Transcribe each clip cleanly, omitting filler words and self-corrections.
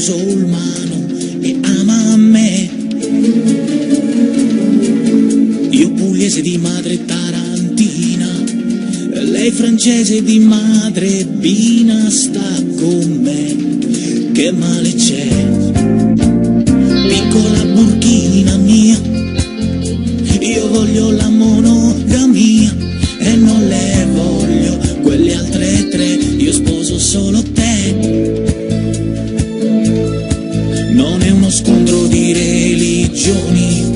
musulmano e ama me. Io pugliese di madre tarantina, lei francese di madre bina, sta con me, che male c'è? Piccola burchina mia, io voglio la monogamia e non le voglio quelle altre tre, io sposo solo te. Non è uno scontro di religioni,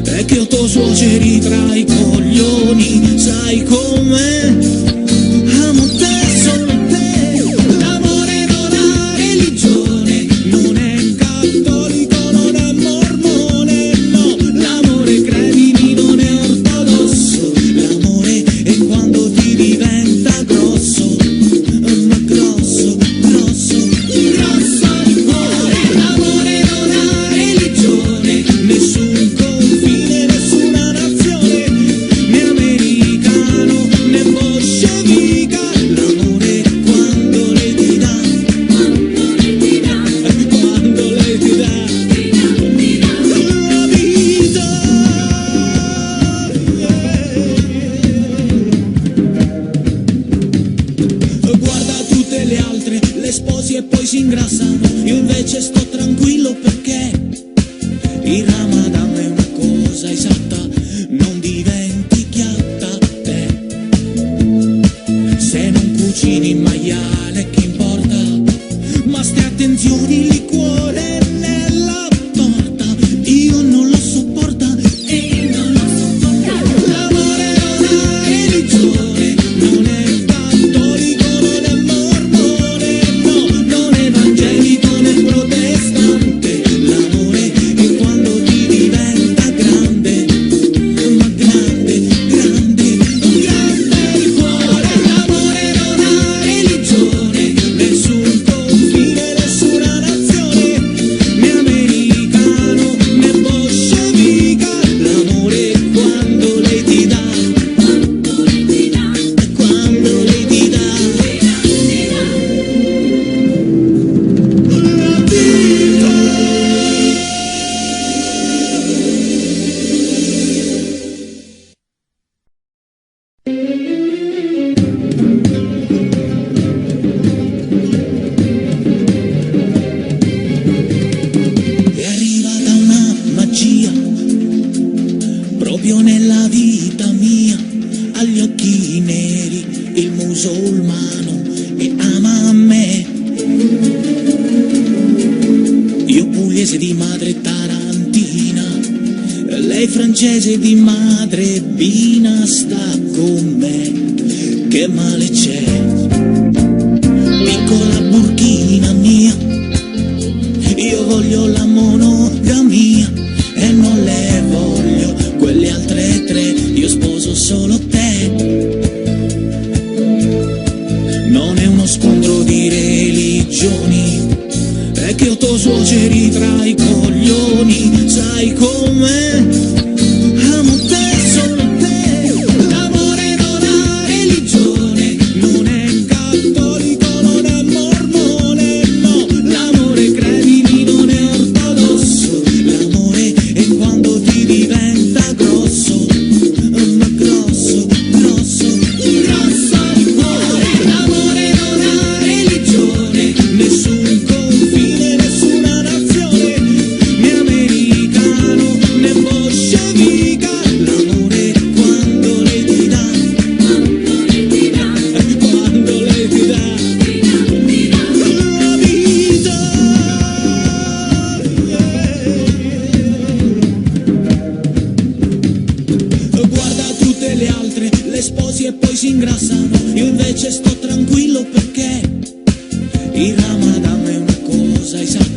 è che ho tuoi suoceri tra i coglioni, sai com'è? Amo te, solo te, l'amore non ha religione, non è cattolico, non è mormone, no, l'amore credimi non è ortodosso, l'amore è quando ti diventa grosso, ma grosso, grosso, grosso il cuore, l'amore non ha religione, nessun confine, nessuna nazione, né americano né bolscevica, l'amore quando lei ti dà, quando lei ti dà la vita. Guarda tutte le altre, le sposi e poi si ingrassano, io invece sto tranquillo perché il Ramadan è una cosa esatta, non diventi chiatta te. Se non cucini il maiale che importa, ma ste attenzioni, liquore nella torta, io non lo sopporta e non lo sopporta. L'amore non ha religione, non è cattolico, non è mormone, no, non è evangelico né protestante, l'amore è quando ti diventa grande, ma grande, grande, grande il cuore, l'amore non ha religione, nessun confine, nessuna nazione, né americano né bolscevica, l'amore è quando lei ti dà, quando lei ti dà la vita. È arrivata una magia proprio nella vita mia, agli occhi neri, il musulmano e ama me. Io pugliese di madre tarantina, lei francese di madre bina, sta con me, che male c'è? Piccola burchina mia, io voglio la monogamia e non le voglio quelle altre tre, io sposo solo te. Non è uno scontro di religioni, è che ho tuoi suoceri tra i coglioni, sai com'è? Amo te, solo te, l'amore non ha religione, non è cattolico, non è mormone, no, l'amore credimi non è ortodosso, l'amore è quando ti diventa grosso, ma grosso, grosso, grosso il cuore, l'amore non ha religione, nessun confine, nessuna nazione, né americano né bolscevica, l'amore è quando lei ti dà, quando lei ti dà la vita. Guarda tutte le altre, le sposi e poi si ingrassano, io invece sto tranquillo perché il Ramadan è una cosa esatta,